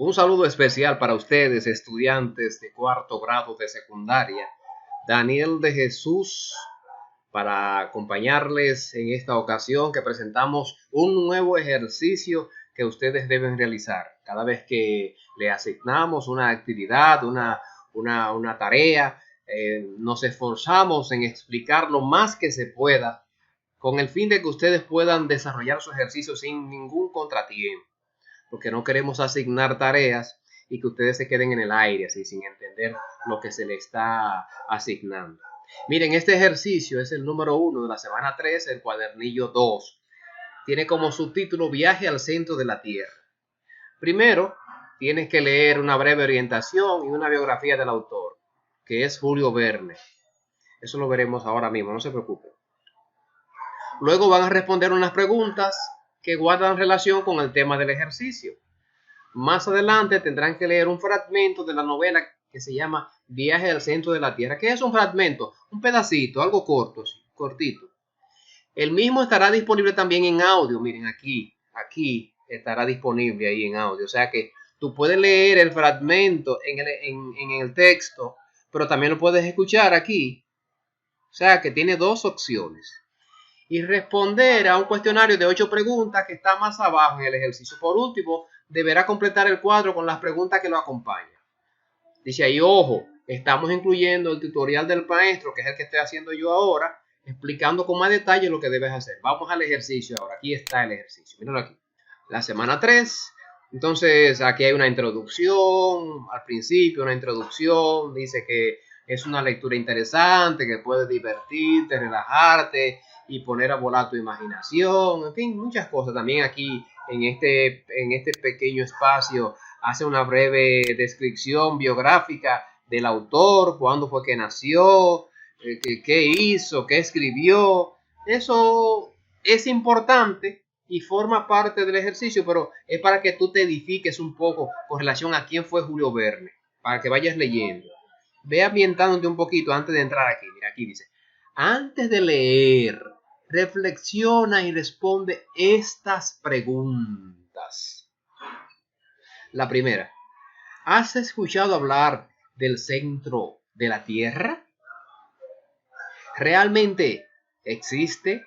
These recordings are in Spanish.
Un saludo especial para ustedes, estudiantes de cuarto grado de secundaria. Daniel de Jesús, para acompañarles en esta ocasión que presentamos un nuevo ejercicio que ustedes deben realizar. Cada vez que le asignamos una actividad, una tarea, nos esforzamos en explicar lo más que se pueda con el fin de que ustedes puedan desarrollar su ejercicio sin ningún contratiempo, porque no queremos asignar tareas y que ustedes se queden en el aire así sin entender lo que se les está asignando. Miren, este ejercicio es el número 1 de la semana 3, el cuadernillo 2. Tiene como subtítulo Viaje al centro de la Tierra. Primero, tienes que leer una breve orientación y una biografía del autor, que es Julio Verne. Eso lo veremos ahora mismo, no se preocupen. Luego van a responder unas preguntas que guardan relación con el tema del ejercicio. Más adelante tendrán que leer un fragmento de la novela que se llama Viaje al centro de la Tierra. ¿Qué es un fragmento? Un pedacito, algo corto, cortito. El mismo estará disponible también en audio. Miren, aquí estará disponible ahí en audio. O sea que tú puedes leer el fragmento en el texto, pero también lo puedes escuchar aquí. O sea que tiene dos opciones. Y responder a un cuestionario de 8 preguntas que está más abajo en el ejercicio. Por último, deberá completar el cuadro con las preguntas que lo acompañan. Dice ahí, ojo, estamos incluyendo el tutorial del maestro, que es el que estoy haciendo yo ahora, explicando con más detalle lo que debes hacer. Vamos al ejercicio ahora. Aquí está el ejercicio. Mírenlo aquí. La semana 3. Entonces, aquí hay una introducción. Al principio, una introducción. Dice que es una lectura interesante, que puedes divertirte, relajarte y poner a volar tu imaginación. En fin, muchas cosas. También aquí, en este pequeño espacio, hace una breve descripción biográfica del autor, cuándo fue que nació, qué hizo, qué escribió. Eso es importante y forma parte del ejercicio, pero es para que tú te edifiques un poco con relación a quién fue Julio Verne, para que vayas leyendo. Ve ambientándote un poquito antes de entrar aquí. Mira, aquí dice, antes de leer, reflexiona y responde estas preguntas. La primera, ¿has escuchado hablar del centro de la Tierra? ¿Realmente existe?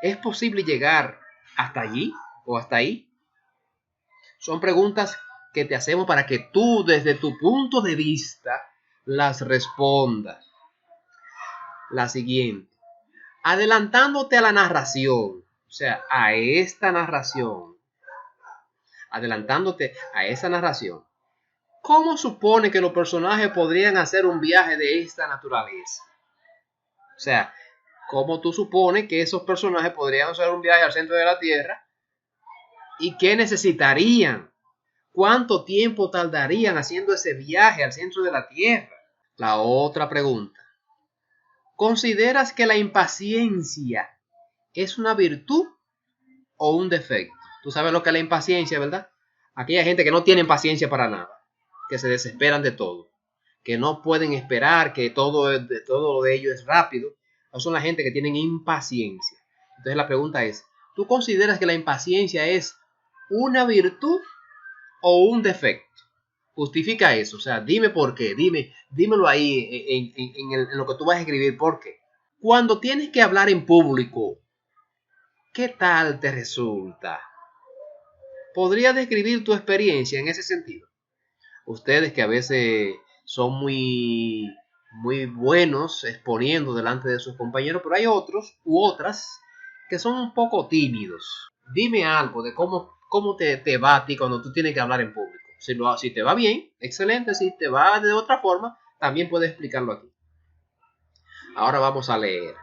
¿Es posible llegar hasta allí o hasta ahí? Son preguntas que te hacemos para que tú, desde tu punto de vista, las respondas. La siguiente, adelantándote a la narración, o sea, a esta narración, adelantándote a esa narración, ¿cómo supone que los personajes podrían hacer un viaje de esta naturaleza? O sea, ¿cómo tú supones que esos personajes podrían hacer un viaje al centro de la Tierra? ¿Y qué necesitarían? ¿Cuánto tiempo tardarían haciendo ese viaje al centro de la Tierra? La otra pregunta, ¿consideras que la impaciencia es una virtud o un defecto? Tú sabes lo que es la impaciencia, ¿verdad? Aquella gente que no tiene paciencia para nada, que se desesperan de todo, que no pueden esperar, que todo de ello es rápido. Esas son la gente que tienen impaciencia. Entonces la pregunta es, ¿tú consideras que la impaciencia es una virtud o un defecto? Justifica eso, o sea, dime por qué, dímelo ahí en lo que tú vas a escribir, por qué. Cuando tienes que hablar en público, ¿qué tal te resulta? ¿Podrías describir tu experiencia en ese sentido? Ustedes que a veces son muy buenos exponiendo delante de sus compañeros, pero hay otros u otras que son un poco tímidos. Dime algo de cómo te va a ti cuando tú tienes que hablar en público. Si te va bien, excelente. Si te va de otra forma, también puedes explicarlo aquí. Ahora vamos a leer.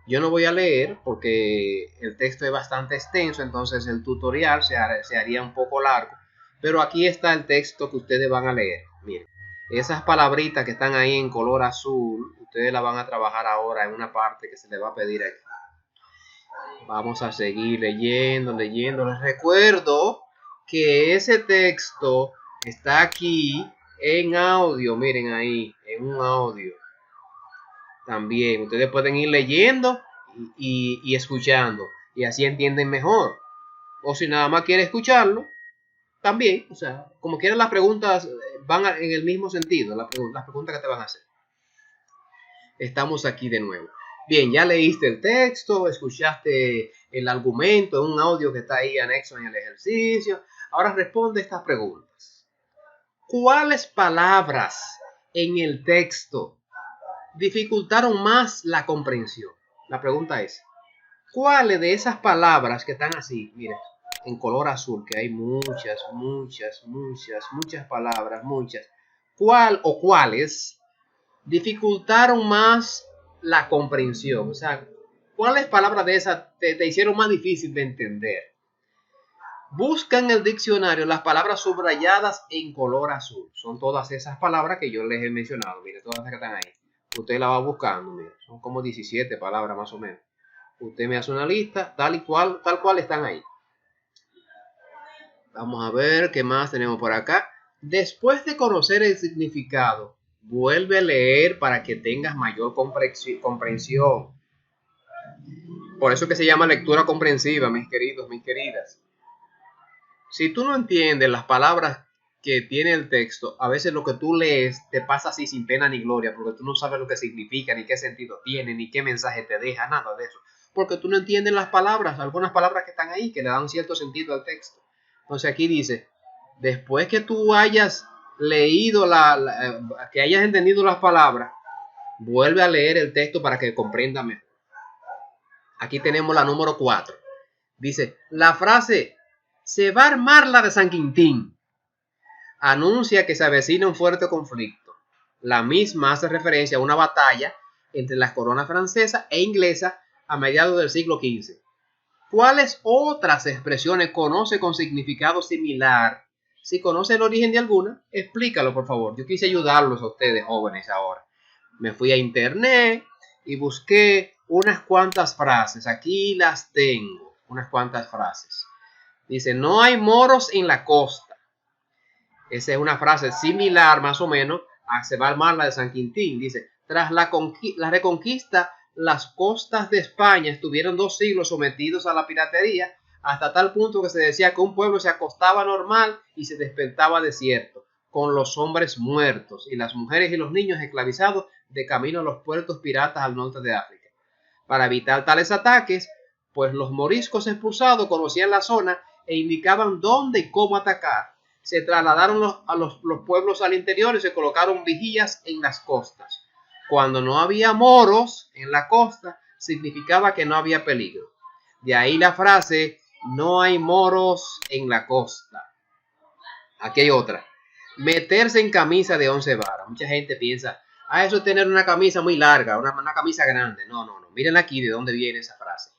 Yo no voy a leer porque el texto es bastante extenso, entonces el tutorial se haría un poco largo. Pero aquí está el texto que ustedes van a leer. Miren, esas palabritas que están ahí en color azul, ustedes las van a trabajar ahora en una parte que se les va a pedir aquí. Vamos a seguir leyendo. Les recuerdo que ese texto está aquí en audio. Miren ahí, en un audio. También ustedes pueden ir leyendo y escuchando. Y así entienden mejor. O si nada más quiere escucharlo, también, o sea, como quieran las preguntas van en el mismo sentido, las preguntas que te van a hacer. Estamos aquí de nuevo. Bien, ya leíste el texto, escuchaste el argumento en un audio que está ahí anexo en el ejercicio. Ahora responde estas preguntas. ¿Cuáles palabras en el texto dificultaron más la comprensión? La pregunta es, ¿cuáles de esas palabras que están así, mire, en color azul, que hay muchas palabras, ¿cuál o cuáles dificultaron más la comprensión? O sea, ¿cuáles palabras de esas te hicieron más difícil de entender? Busca en el diccionario las palabras subrayadas en color azul. Son todas esas palabras que yo les he mencionado. Mire, todas las que están ahí. Usted la va buscando, mire. Son como 17 palabras más o menos. Usted me hace una lista tal cual están ahí. Vamos a ver qué más tenemos por acá. Después de conocer el significado, vuelve a leer para que tengas mayor comprensión. Por eso que se llama lectura comprensiva, mis queridos, mis queridas. Si tú no entiendes las palabras que tiene el texto, a veces lo que tú lees te pasa así sin pena ni gloria, porque tú no sabes lo que significa, ni qué sentido tiene, ni qué mensaje te deja, nada de eso. Porque tú no entiendes las palabras, algunas palabras que están ahí, que le dan cierto sentido al texto. Entonces aquí dice, después que tú hayas leído, que hayas entendido las palabras, vuelve a leer el texto para que comprenda mejor. Aquí tenemos la número 4. Dice, la frase, se va a armar la de San Quintín, anuncia que se avecina un fuerte conflicto. La misma hace referencia a una batalla entre las coronas francesa e inglesa a mediados del siglo XV. ¿Cuáles otras expresiones conoce con significado similar? Si conoce el origen de alguna, explícalo, por favor. Yo quise ayudarlos a ustedes, jóvenes, ahora. Me fui a internet y busqué unas cuantas frases. Aquí las tengo, unas cuantas frases. Dice, no hay moros en la costa. Esa es una frase similar, más o menos, a se va a armar la de San Quintín. Dice, tras la reconquista, las costas de España estuvieron 2 siglos sometidos a la piratería, hasta tal punto que se decía que un pueblo se acostaba normal y se despertaba desierto, con los hombres muertos y las mujeres y los niños esclavizados de camino a los puertos piratas al norte de África. Para evitar tales ataques, pues los moriscos expulsados conocían la zona e indicaban dónde y cómo atacar. Se trasladaron los pueblos al interior y se colocaron vigías en las costas. Cuando no había moros en la costa, significaba que no había peligro. De ahí la frase, no hay moros en la costa. Aquí hay otra. Meterse en camisa de 11 varas. Mucha gente piensa, eso es tener una camisa muy larga, una camisa grande. No. Miren aquí de dónde viene esa frase.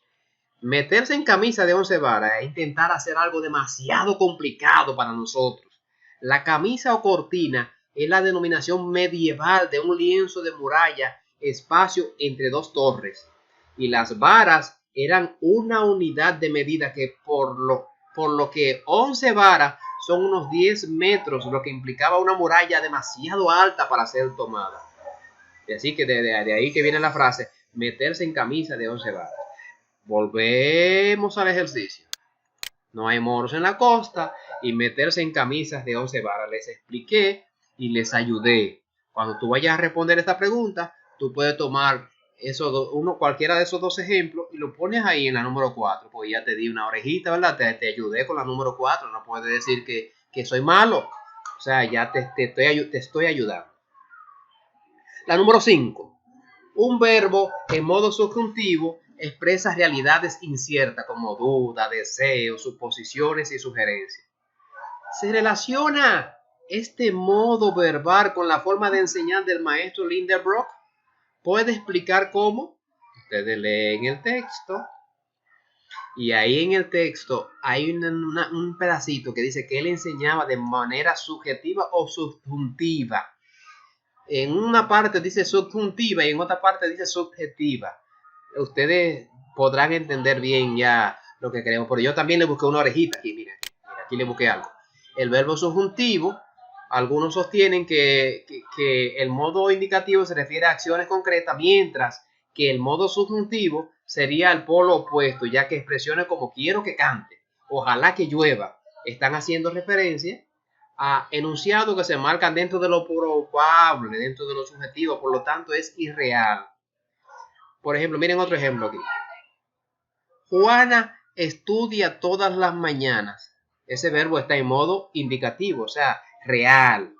Meterse en camisa de 11 varas es intentar hacer algo demasiado complicado para nosotros. La camisa o cortina es la denominación medieval de un lienzo de muralla, espacio entre 2 torres. Y las varas eran una unidad de medida que por lo que 11 varas son unos 10 metros, lo que implicaba una muralla demasiado alta para ser tomada. Y así que de ahí que viene la frase, meterse en camisa de 11 varas. Volvemos al ejercicio. No hay moros en la costa y meterse en camisas de 11 varas. Les expliqué y les ayudé. Cuando tú vayas a responder esta pregunta, tú puedes tomar cualquiera de esos 2 ejemplos y lo pones ahí en la número 4. Porque ya te di una orejita, ¿verdad? Te ayudé con la número 4. No puedes decir que soy malo. O sea, ya te estoy ayudando. La número 5. Un verbo en modo subjuntivo expresa realidades inciertas como duda, deseo, suposiciones y sugerencias. Se relaciona este modo verbal con la forma de enseñar del maestro Lindenbrock. ¿Puede explicar cómo? Ustedes leen el texto y ahí en el texto hay un pedacito que dice que él enseñaba de manera subjetiva o subjuntiva. En una parte dice subjuntiva y en otra parte dice subjetiva. Ustedes podrán entender bien ya lo que queremos. Pero yo también le busqué una orejita aquí, mira, aquí le busqué algo. El verbo subjuntivo, algunos sostienen que el modo indicativo se refiere a acciones concretas, mientras que el modo subjuntivo sería el polo opuesto, ya que expresiones como quiero que cante, ojalá que llueva, están haciendo referencia a enunciados que se marcan dentro de lo probable, dentro de lo subjetivo, por lo tanto es irreal. Por ejemplo, miren otro ejemplo aquí. Juana estudia todas las mañanas. Ese verbo está en modo indicativo, o sea, real.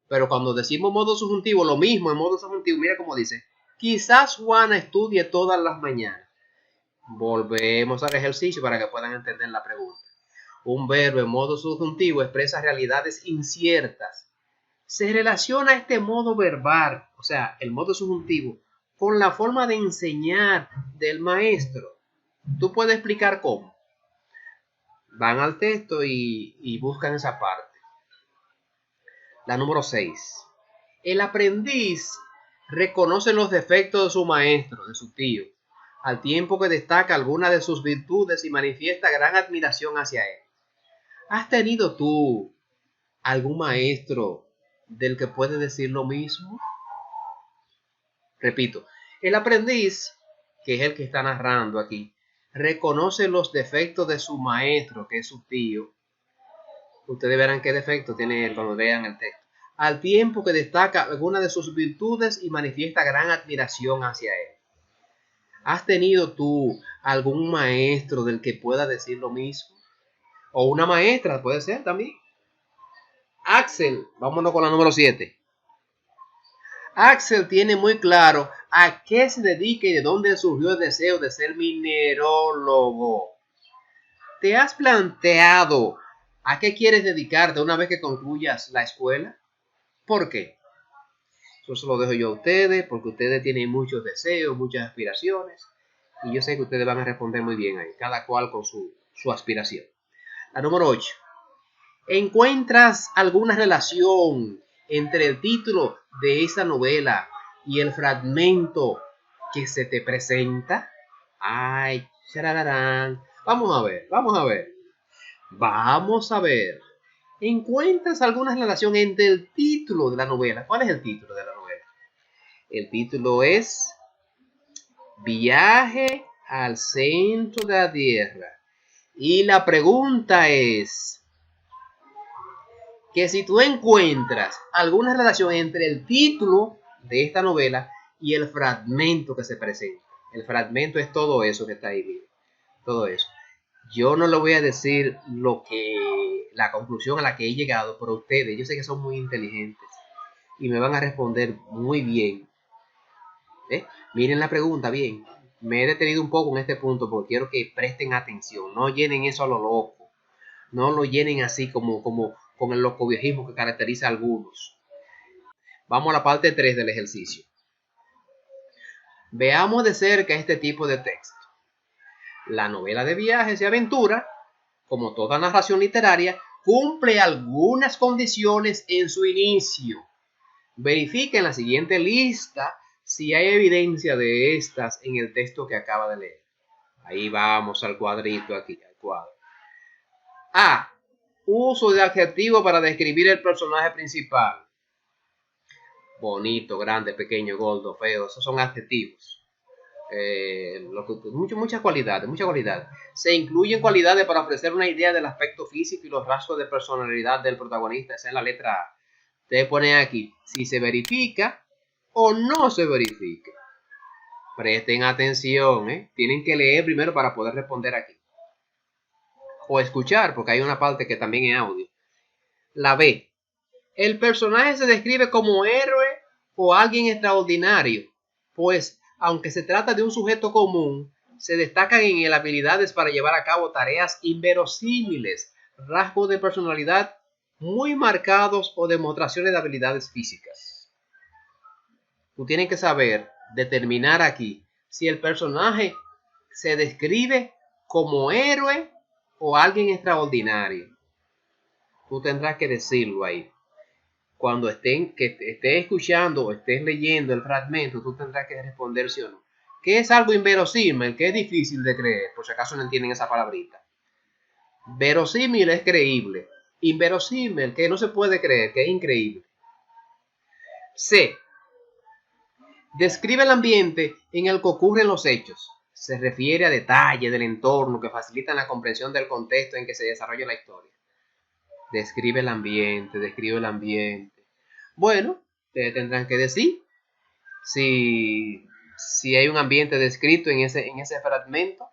Pero cuando decimos modo subjuntivo, lo mismo en modo subjuntivo, mira cómo dice. Quizás Juana estudie todas las mañanas. Volvemos al ejercicio para que puedan entender la pregunta. Un verbo en modo subjuntivo expresa realidades inciertas. Se relaciona este modo verbal, o sea, el modo subjuntivo, con la forma de enseñar del maestro. Tú puedes explicar cómo. Van al texto y buscan esa parte. La número 6. El aprendiz reconoce los defectos de su maestro, de su tío, al tiempo que destaca algunas de sus virtudes y manifiesta gran admiración hacia él. ¿Has tenido tú algún maestro del que puede decir lo mismo? Repito, el aprendiz, que es el que está narrando aquí, reconoce los defectos de su maestro, que es su tío. Ustedes verán qué defecto tiene él cuando lean el texto. Al tiempo que destaca algunas de sus virtudes y manifiesta gran admiración hacia él. ¿Has tenido tú algún maestro del que pueda decir lo mismo? O una maestra, puede ser también. Axel, vámonos con la número 7. Axel tiene muy claro a qué se dedica y de dónde surgió el deseo de ser minerólogo. ¿Te has planteado a qué quieres dedicarte una vez que concluyas la escuela? ¿Por qué? Eso se lo dejo yo a ustedes, porque ustedes tienen muchos deseos, muchas aspiraciones, y yo sé que ustedes van a responder muy bien ahí, cada cual con su aspiración. La número 8. ¿Encuentras alguna relación entre el título de esa novela y el fragmento que se te presenta? Ay, charararán. Vamos a ver. ¿Encuentras alguna relación entre el título de la novela? ¿Cuál es el título de la novela? El título es Viaje al centro de la Tierra. Y la pregunta es que si tú encuentras alguna relación entre el título de esta novela y el fragmento que se presenta. El fragmento es todo eso que está ahí, miren, todo eso. Yo no le voy a decir la conclusión a la que he llegado, pero ustedes, yo sé que son muy inteligentes y me van a responder muy bien. Miren la pregunta bien. Me he detenido un poco en este punto porque quiero que presten atención. No llenen eso a lo loco. No lo llenen así como con el locoviejismo que caracteriza a algunos. Vamos a la parte 3 del ejercicio. Veamos de cerca este tipo de texto. La novela de viajes y aventura, como toda narración literaria, cumple algunas condiciones en su inicio. Verifique en la siguiente lista si hay evidencia de estas en el texto que acaba de leer. Ahí vamos al cuadrito aquí, al cuadro. A. Uso de adjetivo para describir el personaje principal. Bonito, grande, pequeño, gordo, feo, esos son adjetivos. Muchas cualidades. Se incluyen cualidades para ofrecer una idea del aspecto físico y los rasgos de personalidad del protagonista. Esa es la letra A. Ustedes ponen aquí si se verifica o no se verifica. Presten atención, tienen que leer primero para poder responder aquí. O escuchar, porque hay una parte que también es audio. La B. El personaje se describe como héroe o alguien extraordinario, pues aunque se trata de un sujeto común, se destacan en él habilidades para llevar a cabo tareas inverosímiles, rasgos de personalidad muy marcados o demostraciones de habilidades físicas. Tú tienes que saber determinar aquí si el personaje se describe como héroe o alguien extraordinario. Tú tendrás que decirlo ahí. Cuando estés escuchando o estés leyendo el fragmento, tú tendrás que responder sí o no. ¿Qué es algo inverosímil? Que es difícil de creer, por si acaso no entienden esa palabrita. Verosímil es creíble. Inverosímil, que no se puede creer, que es increíble. C. Describe el ambiente en el que ocurren los hechos. Se refiere a detalles del entorno que facilitan la comprensión del contexto en que se desarrolla la historia. Describe el ambiente, describe el ambiente. Bueno, ustedes tendrán que decir si hay un ambiente descrito en ese fragmento.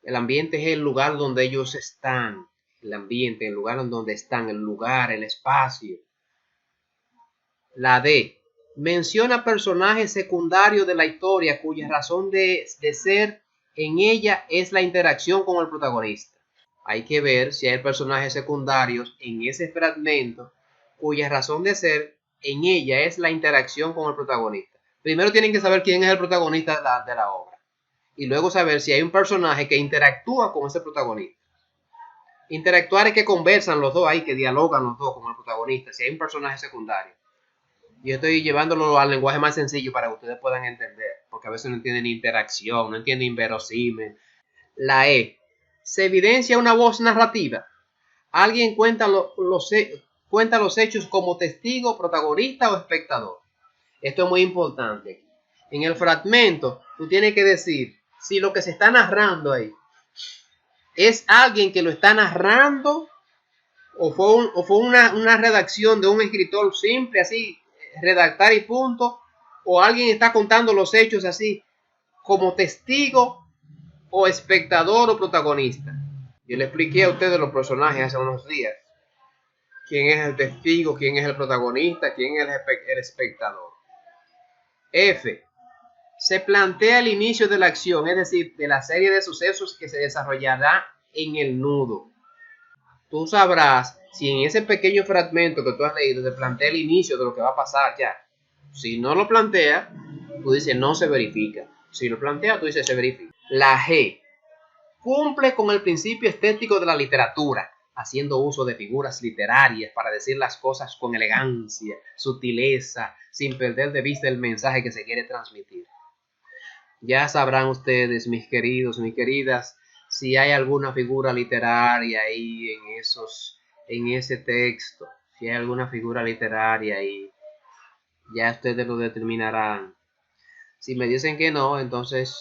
El ambiente es el lugar donde ellos están. El ambiente, el lugar en donde están, el lugar, el espacio. La D. Menciona personajes secundarios de la historia cuya razón de ser en ella es la interacción con el protagonista. Hay que ver si hay personajes secundarios en ese fragmento cuya razón de ser en ella es la interacción con el protagonista. Primero tienen que saber quién es el protagonista de la obra y luego saber si hay un personaje que interactúa con ese protagonista. Interactuar es que conversan los dos ahí, que dialogan los dos con el protagonista, si hay un personaje secundario. Yo estoy llevándolo al lenguaje más sencillo para que ustedes puedan entender, porque a veces no entienden interacción, no entienden inverosímil. La E. Se evidencia una voz narrativa. Alguien cuenta los hechos como testigo, protagonista o espectador. Esto es muy importante. En el fragmento, tú tienes que decir si lo que se está narrando ahí es alguien que lo está narrando o fue una redacción de un escritor simple, así, redactar y punto, o alguien está contando los hechos así como testigo o espectador o protagonista. Yo le expliqué a ustedes los personajes hace unos días. Quién es el testigo, quién es el protagonista, quién es el espectador. F. Se plantea el inicio de la acción, es decir, de la serie de sucesos que se desarrollará en el nudo. Tú sabrás si en ese pequeño fragmento que tú has leído te plantea el inicio de lo que va a pasar ya. Si no lo plantea, tú dices no se verifica. Si lo plantea, tú dices se verifica. La G. Cumple con el principio estético de la literatura, haciendo uso de figuras literarias para decir las cosas con elegancia, sutileza, sin perder de vista el mensaje que se quiere transmitir. Ya sabrán ustedes, mis queridos, mis queridas, si hay alguna figura literaria ahí en ese texto, si hay alguna figura literaria ahí, ya ustedes lo determinarán. Si me dicen que no, entonces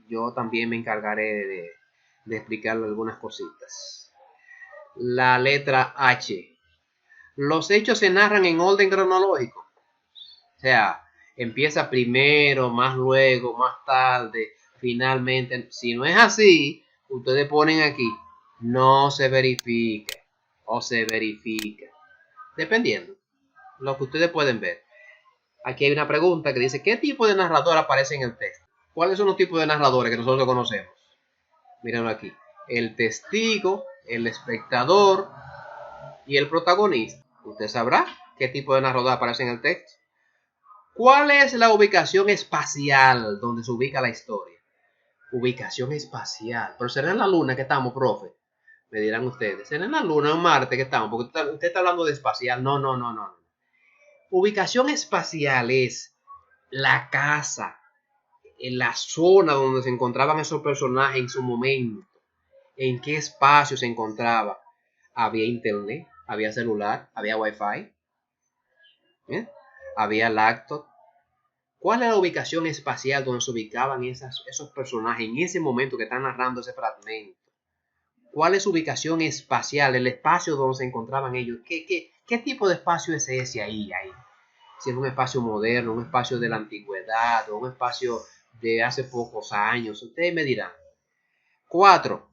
yo también me encargaré de explicarle algunas cositas. La letra H. Los hechos se narran en orden cronológico. O sea, empieza primero, más luego, más tarde, finalmente. Si no es así, ustedes ponen aquí, no se verifica o se verifica. Dependiendo, lo que ustedes pueden ver. Aquí hay una pregunta que dice, ¿qué tipo de narrador aparece en el texto? ¿Cuáles son los tipos de narradores que nosotros conocemos? Mírenlo aquí. El testigo, el espectador y el protagonista. ¿Usted sabrá qué tipo de narrador aparece en el texto? ¿Cuál es la ubicación espacial donde se ubica la historia? Ubicación espacial. Pero será en la luna que estamos, profe. Me dirán ustedes. ¿Será en la luna o en Marte que estamos? Porque usted está hablando de espacial. No. Ubicación espacial es la casa, en la zona donde se encontraban esos personajes en su momento. En qué espacio se encontraba. Había internet, había celular, había wifi, había laptop. ¿Cuál es la ubicación espacial donde se ubicaban esos personajes en ese momento que están narrando ese fragmento? ¿Cuál es su ubicación espacial, el espacio donde se encontraban ellos? ¿Qué tipo de espacio es ese ahí? Si es un espacio moderno, un espacio de la antigüedad o un espacio de hace pocos años. Ustedes me dirán. 4.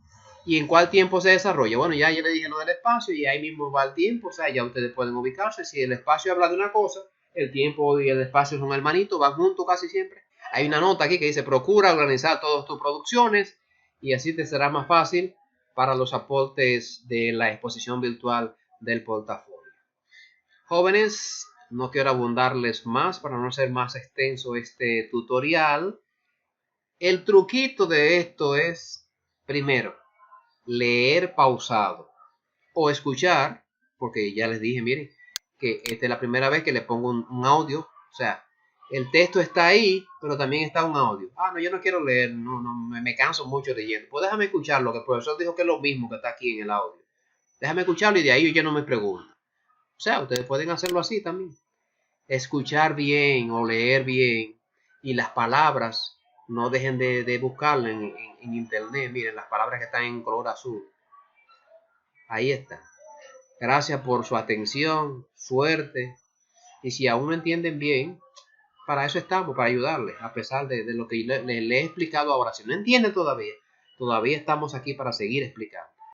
¿Y en cuál tiempo se desarrolla? Bueno, ya yo le dije lo del espacio y ahí mismo va el tiempo. O sea, ya ustedes pueden ubicarse. Si el espacio habla de una cosa, el tiempo y el espacio son hermanitos, van juntos casi siempre. Hay una nota aquí que dice, procura organizar todas tus producciones y así te será más fácil para los aportes de la exposición virtual del portafolio. Jóvenes, no quiero abundarles más para no ser más extenso este tutorial. El truquito de esto es, primero, leer pausado o escuchar, porque ya les dije, miren, que esta es la primera vez que le pongo un audio, o sea, el texto está ahí, pero también está un audio. No, yo no quiero leer, no, me canso mucho leyendo. Pues déjame escucharlo, que el profesor dijo que es lo mismo que está aquí en el audio. Déjame escucharlo y de ahí yo no me pregunto. O sea, ustedes pueden hacerlo así también. Escuchar bien o leer bien y las palabras no dejen de buscarlo en internet. Miren, las palabras que están en color azul. Ahí está. Gracias por su atención, suerte. Y si aún no entienden bien, para eso estamos, para ayudarles, a pesar de lo que le he explicado ahora. Si no entienden todavía, todavía estamos aquí para seguir explicando.